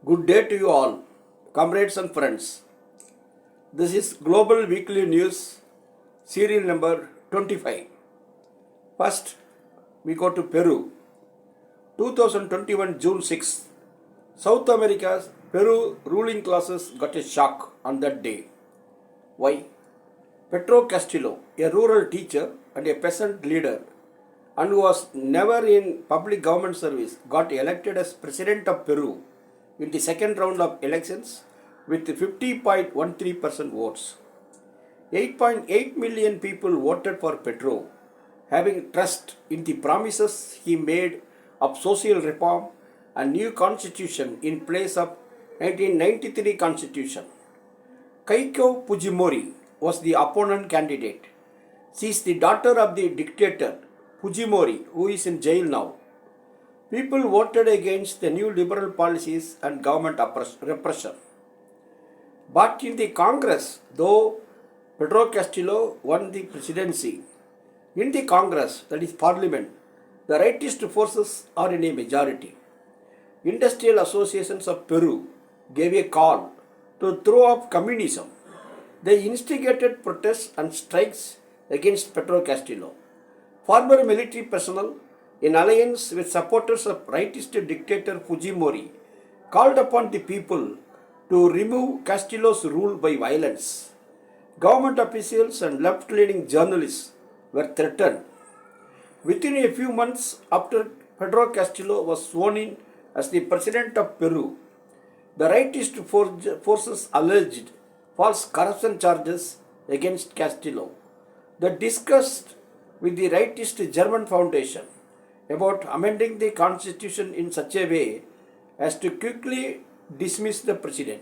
Good day to you all, comrades and friends. This is Global Weekly News, serial number 25. First, we go to Peru. 2021 June 6th, South America's Peru ruling classes got a shock on that day. Why? Pedro Castillo, a rural teacher and a peasant leader, and who was never in public government service, got elected as President of Peru in the second round of elections with 50.13% votes. 8.8 million people voted for Pedro, having trust in the promises he made of social reform and new constitution in place of 1993 constitution. Keiko Fujimori was the opponent candidate. She is the daughter of the dictator Fujimori, who is in jail now. People voted against the new liberal policies and government repression. But in the Congress, though Pedro Castillo won the presidency, in the Congress, that is Parliament, the rightist forces are in a majority. Industrial associations of Peru gave a call to throw off communism. They instigated protests and strikes against Pedro Castillo. Former military personnel, in alliance with supporters of rightist dictator Fujimori, called upon the people to remove Castillo's rule by violence. Government officials and left-leaning journalists were threatened. Within a few months after Pedro Castillo was sworn in as the President of Peru, the rightist forces alleged false corruption charges against Castillo. They discussed with the rightist German Foundation about amending the constitution in such a way as to quickly dismiss the president.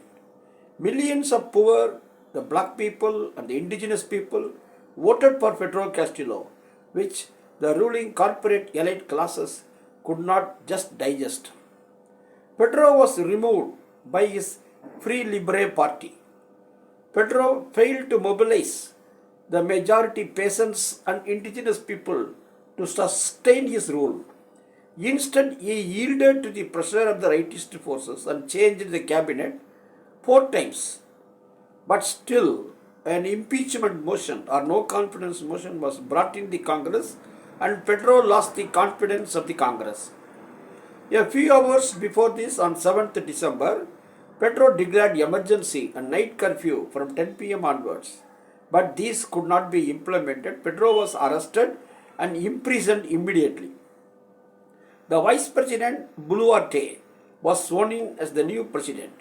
Millions of poor, the black people and the indigenous people voted for Pedro Castillo, which the ruling corporate elite classes could not just digest. Pedro was removed by his Free Libre party. Pedro failed to mobilize the majority peasants and indigenous people to sustain his rule. Instead, he yielded to the pressure of the rightist forces and changed the cabinet 4 times. But still, an impeachment motion or no confidence motion was brought in the Congress, and Pedro lost the confidence of the Congress. A few hours before this, on 7th December, Pedro declared emergency and night curfew from 10 p.m. onwards. But these could not be implemented. Pedro was arrested and imprisoned immediately. The Vice President Boluarte was sworn in as the new president.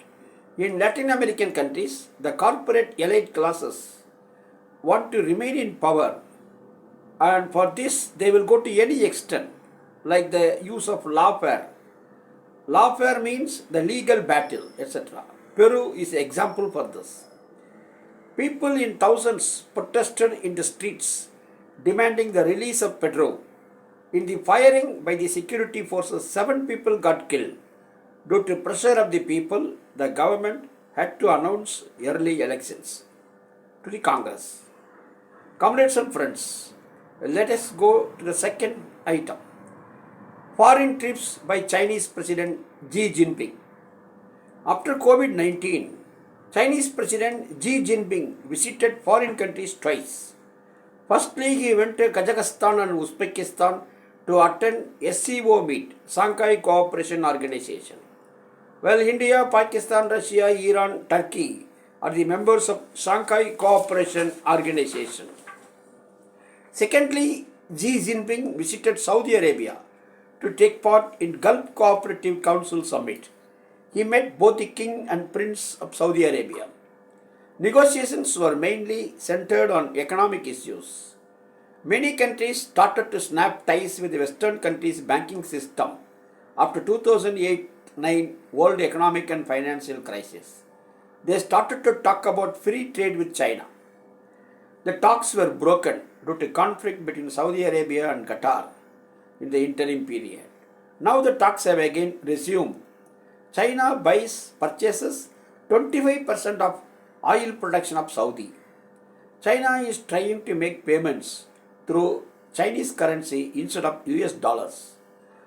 In Latin American countries, the corporate elite classes want to remain in power, and for this they will go to any extent, like the use of lawfare. Lawfare means the legal battle, etc. Peru is an example for this. People in thousands protested in the streets, demanding the release of Pedro. In the firing by the security forces, 7 people got killed. Due to pressure of the people, the government had to announce early elections to the Congress. Comrades and friends, let us go to the second item. Foreign trips by Chinese President Xi Jinping. After COVID-19, Chinese President Xi Jinping visited foreign countries twice. Firstly, he went to Kazakhstan and Uzbekistan to attend SCO meet, Shanghai Cooperation Organization. While India, Pakistan, Russia, Iran, Turkey are the members of Shanghai Cooperation Organization. Secondly, Xi Jinping visited Saudi Arabia to take part in Gulf Cooperative Council Summit. He met both the King and Prince of Saudi Arabia. Negotiations were mainly centered on economic issues. Many countries started to snap ties with the Western countries' banking system after 2008-9 World Economic and Financial Crisis. They started to talk about free trade with China. The talks were broken due to conflict between Saudi Arabia and Qatar in the interim period. Now the talks have again resumed. China purchases 25% of oil production of Saudi. China is trying to make payments through Chinese currency instead of US dollars.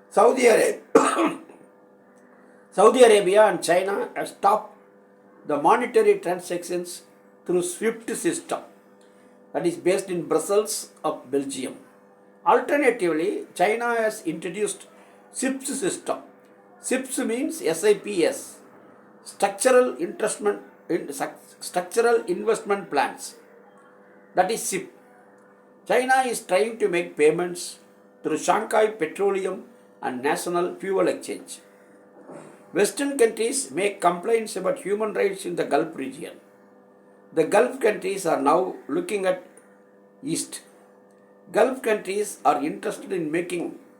Saudi Saudi Arabia and China have stopped the monetary transactions through SWIFT system that is based in Brussels of Belgium. Alternatively, China has introduced SIPS system. SIPS means SIPS, Structural Investment Plans, that is SIP. China is trying to make payments through Shanghai Petroleum and National Fuel Exchange. Western countries make complaints about human rights in the Gulf region. The Gulf countries are now looking at East. Gulf countries are interested in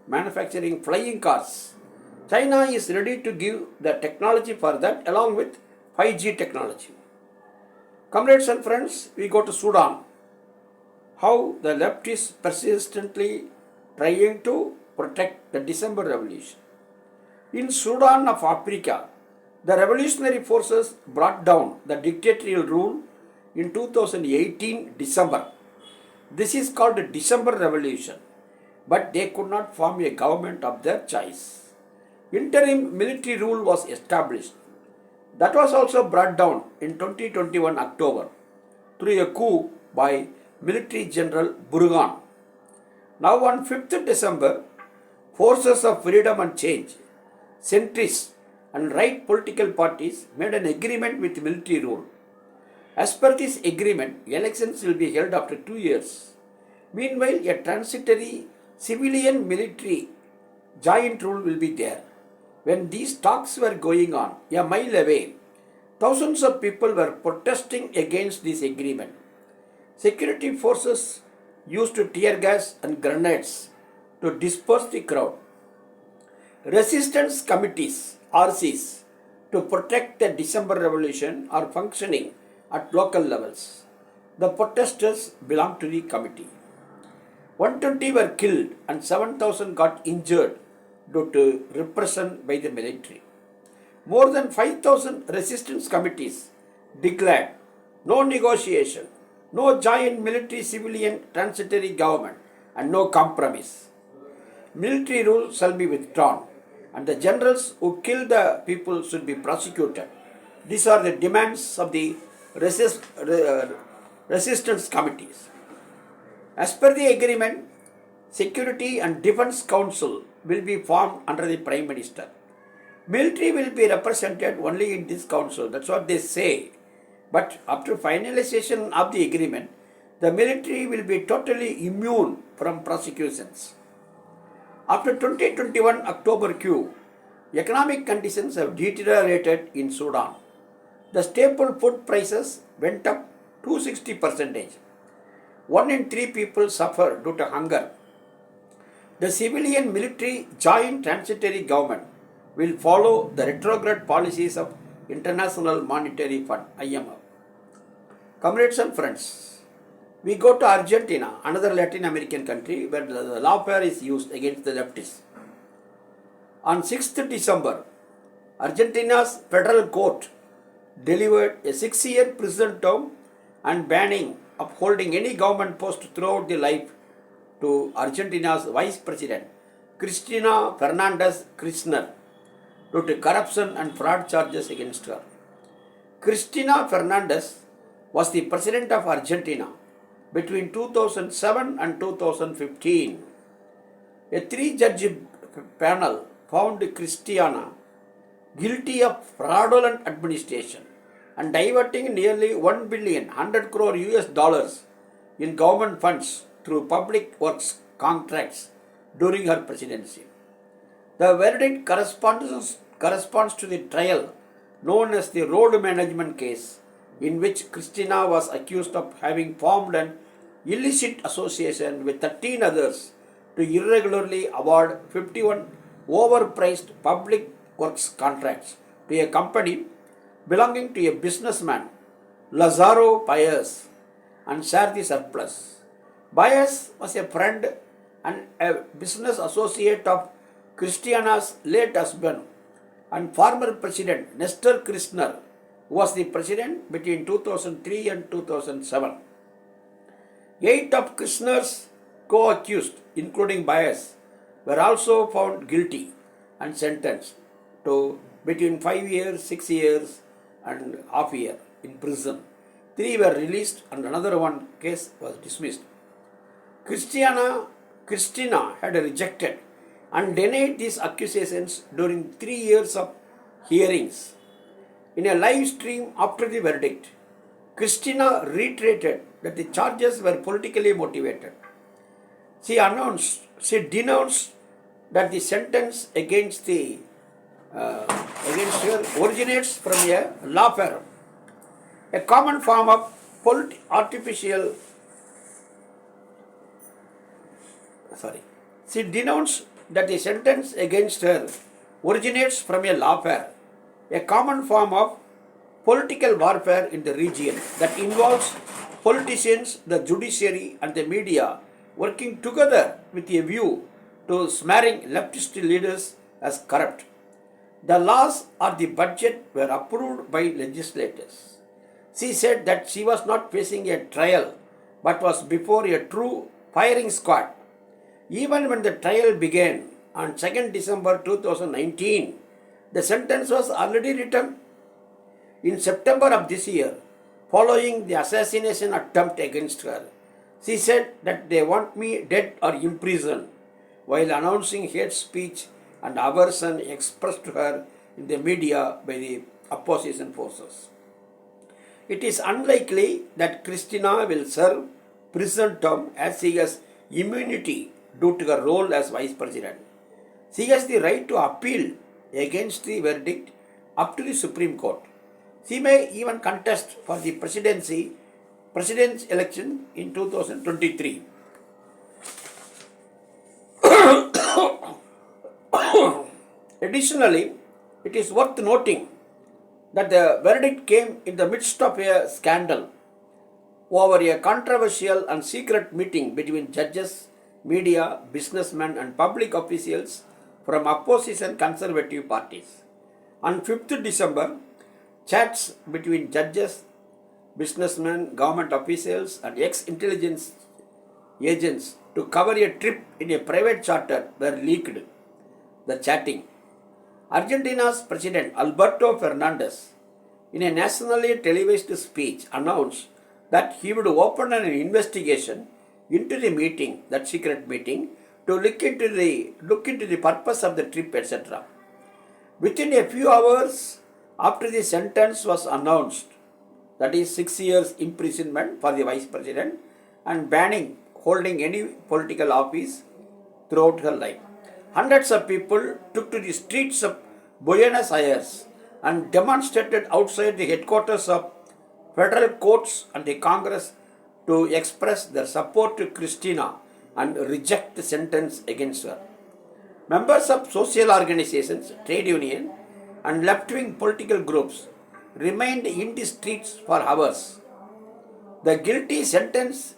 manufacturing flying cars. China is ready to give the technology for that along with 5G technology. Comrades and friends, we go to Sudan. How the left is persistently trying to protect the December Revolution. In Sudan of Africa, the revolutionary forces brought down the dictatorial rule in 2018 December. This is called the December Revolution, but they could not form a government of their choice. Interim military rule was established. That was also brought down in 2021 October through a coup by Military General Burhan. Now on 5th December, forces of freedom and change, centrists and right political parties made an agreement with military rule. As per this agreement, elections will be held after 2 years. Meanwhile, a transitory civilian military joint rule will be there. When these talks were going on, a mile away, thousands of people were protesting against this agreement. Security forces used tear gas and grenades to disperse the crowd. Resistance committees, RCs, to protect the December Revolution are functioning at local levels. The protesters belong to the committee. 120 were killed and 7,000 got injured due to repression by the military. More than 5,000 resistance committees declared no negotiation, no joint military civilian transitory government, and no compromise. Military rule shall be withdrawn, and the generals who killed the people should be prosecuted. These are the demands of the resistance committees. As per the agreement, Security and Defense Council will be formed under the Prime Minister. Military will be represented only in this council, that's what they say. But after finalization of the agreement, the military will be totally immune from prosecutions. After 2021 October coup, economic conditions have deteriorated in Sudan. The staple food prices went up 260%. 1 in 3 people suffer due to hunger. The civilian military joint transitory government will follow the retrograde policies of International Monetary Fund, IMF. Comrades and friends, we go to Argentina, another Latin American country where the lawfare is used against the leftists. On 6th December, Argentina's federal court delivered a 6-year prison term and banning of holding any government post throughout the life to Argentina's Vice President, Cristina Fernandez Kirchner, due to corruption and fraud charges against her. Cristina Fernandez was the President of Argentina between 2007 and 2015. A 3-judge panel found Cristina guilty of fraudulent administration and diverting nearly $1 crore in government funds through public works contracts during her presidency. The verdict corresponds to the trial known as the road management case, in which Cristina was accused of having formed an illicit association with 13 others to irregularly award 51 overpriced public works contracts to a company belonging to a businessman, Lazaro Paez, and share the surplus. Paez was a friend and a business associate of Cristina's late husband and former president Nestor Kirchner, who was the president between 2003 and 2007. 8 of Kirchner's co-accused, including Paez, were also found guilty and sentenced to between 5 years, 6 years, and half a year in prison. 3 were released and another one case was dismissed. Christina had rejected and denied these accusations during 3 years of hearings. In a live stream after the verdict, Christina reiterated that the charges were politically motivated. She denounced that the sentence against her originates from a lawfare, a common form of artificial. She denounced that the sentence against her originates from a lawfare, a common form of political warfare in the region that involves politicians, the judiciary, and the media working together with a view to smearing leftist leaders as corrupt. The laws or the budget were approved by legislators. She said that she was not facing a trial but was before a true firing squad. Even when the trial began on 2nd December 2019, the sentence was already written. In September of this year, following the assassination attempt against her, she said that they want me dead or imprisoned, while announcing hate speech and aversion expressed to her in the media by the opposition forces. It is unlikely that Christina will serve prison term as she has immunity due to her role as vice president. She has the right to appeal against the verdict up to the Supreme Court. She may even contest for the president's election in 2023. Additionally, it is worth noting that the verdict came in the midst of a scandal over a controversial and secret meeting between judges, media, businessmen, and public officials from opposition conservative parties. On 5th December, chats between judges, businessmen, government officials, and ex-intelligence agents to cover a trip in a private charter were leaked. The chatting. Argentina's President Alberto Fernandez, in a nationally televised speech, announced that he would open an investigation into the meeting, that secret meeting, to look into the purpose of the trip, etc. Within a few hours after the sentence was announced, that is 6 years imprisonment for the vice president and banning holding any political office throughout her life, hundreds of people took to the streets of Buenos Aires and demonstrated outside the headquarters of federal courts and the Congress to express their support to Christina and reject the sentence against her. Members of social organizations, trade unions, and left-wing political groups remained in the streets for hours. The guilty sentence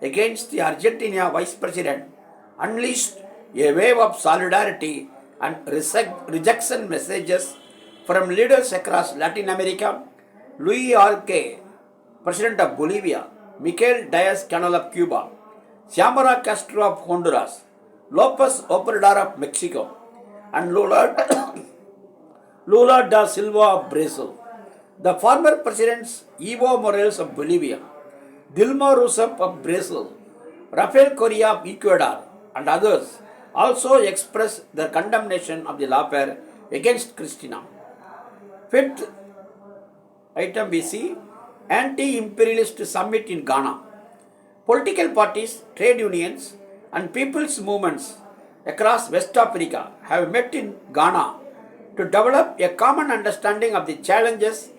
against the Argentina vice president unleashed a wave of solidarity and rejection messages from leaders across Latin America. Luis Arce, President of Bolivia, Miguel Diaz-Canel of Cuba, Xiomara Castro of Honduras, Lopez Obrador of Mexico, and Lula da Silva of Brazil, the former presidents Evo Morales of Bolivia, Dilma Rousseff of Brazil, Rafael Correa of Ecuador, and others also expressed their condemnation of the lawfare against Christina. Fifth item we see anti-imperialist summit in Ghana. Political parties, trade unions, and people's movements across West Africa have met in Ghana to develop a common understanding of the challenges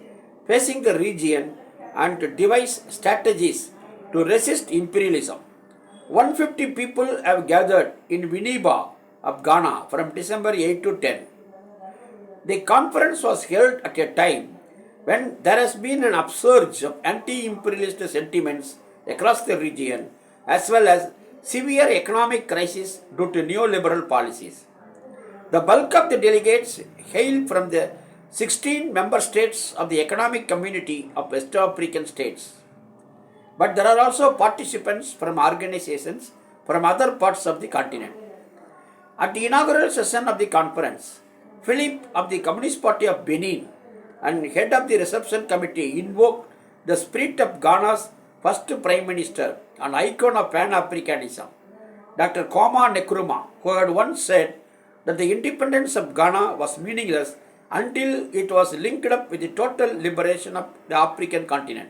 facing the region and to devise strategies to resist imperialism. 150 people have gathered in Winneba of Ghana from December 8 to 10. The conference was held at a time when there has been an upsurge of anti-imperialist sentiments across the region, as well as severe economic crisis due to neoliberal policies. The bulk of the delegates hail from the 16 member states of the Economic Community of West African States. But there are also participants from organizations from other parts of the continent. At the inaugural session of the conference, Philip of the Communist Party of Benin and head of the reception committee invoked the spirit of Ghana's first Prime Minister, an icon of Pan-Africanism, Dr. Kwame Nkrumah, who had once said that the independence of Ghana was meaningless until it was linked up with the total liberation of the African continent.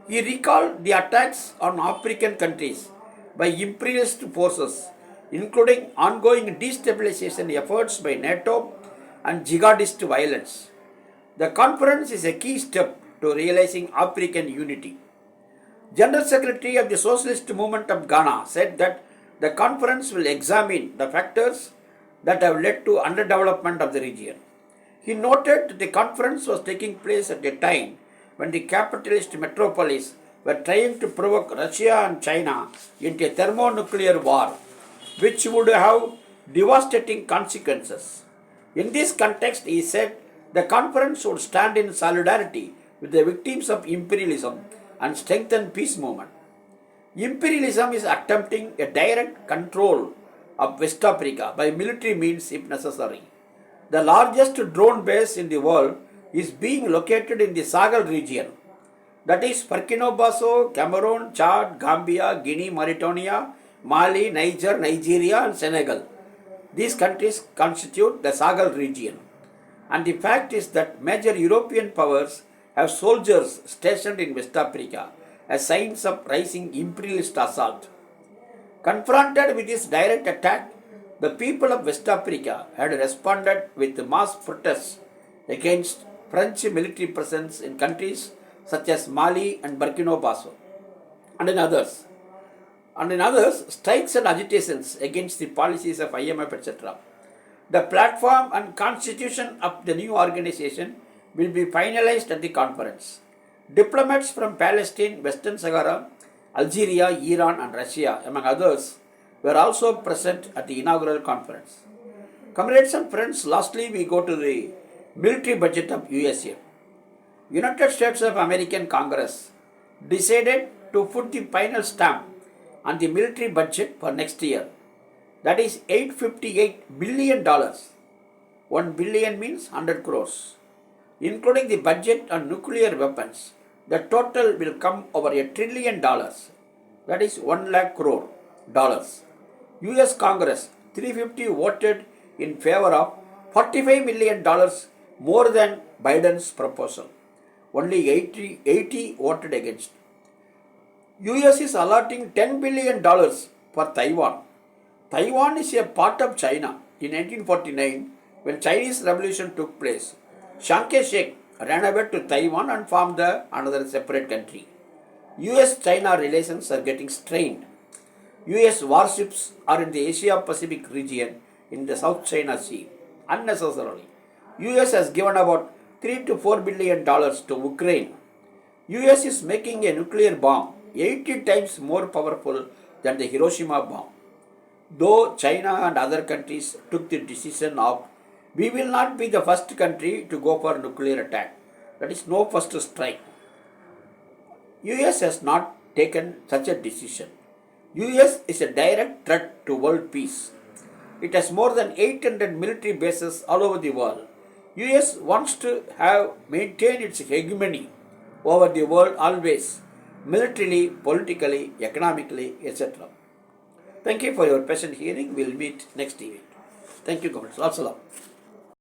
He recalled the attacks on African countries by imperialist forces, including ongoing destabilization efforts by NATO and jihadist violence. The conference is a key step to realizing African unity. General Secretary of the Socialist Movement of Ghana said that the conference will examine the factors that have led to underdevelopment of the region. He noted that the conference was taking place at a time when the capitalist metropolis were trying to provoke Russia and China into a thermonuclear war, which would have devastating consequences. In this context, he said the conference would stand in solidarity with the victims of imperialism and strengthen peace movement. Imperialism is attempting a direct control of West Africa by military means if necessary. The largest drone base in the world is being located in the Sahel region, that is Burkina Faso, Cameroon, Chad, Gambia, Guinea, Mauritania, Mali, Niger, Nigeria and Senegal. These countries constitute the Sahel region. And the fact is that major European powers have soldiers stationed in West Africa as signs of rising imperialist assault. Confronted with this direct attack, the people of West Africa had responded with mass protests against French military presence in countries such as Mali and Burkina Faso, and in others. Strikes and agitations against the policies of IMF, etc. The platform and constitution of the new organization will be finalized at the conference. Diplomats from Palestine, Western Sahara, Algeria, Iran and Russia, among others, were also present at the inaugural conference. Comrades and friends, lastly we go to the military budget of USA. United States of American Congress decided to put the final stamp on the military budget for next year. That is $858 billion. 1 billion means 100 crores. Including the budget on nuclear weapons, the total will come over $1 trillion. That is 1 lakh crore dollars. US Congress 350 voted in favor of $45 million more than Biden's proposal. Only 80 voted against. US is allotting $10 billion for Taiwan. Taiwan is a part of China. In 1949, when Chinese Revolution took place, Chiang Kai-shek ran away to Taiwan and formed another separate country. US-China relations are getting strained. US warships are in the Asia-Pacific region in the South China Sea unnecessarily. US has given about $3 to $4 billion to Ukraine. US is making a nuclear bomb 80 times more powerful than the Hiroshima bomb. Though China and other countries took the decision of we will not be the first country to go for nuclear attack. That is no first strike. US has not taken such a decision. US is a direct threat to world peace. It has more than 800 military bases all over the world. US wants to have maintained its hegemony over the world always, militarily, politically, economically, etc. Thank you for your patient hearing. We will meet next event. Thank you, comrades. Assalam.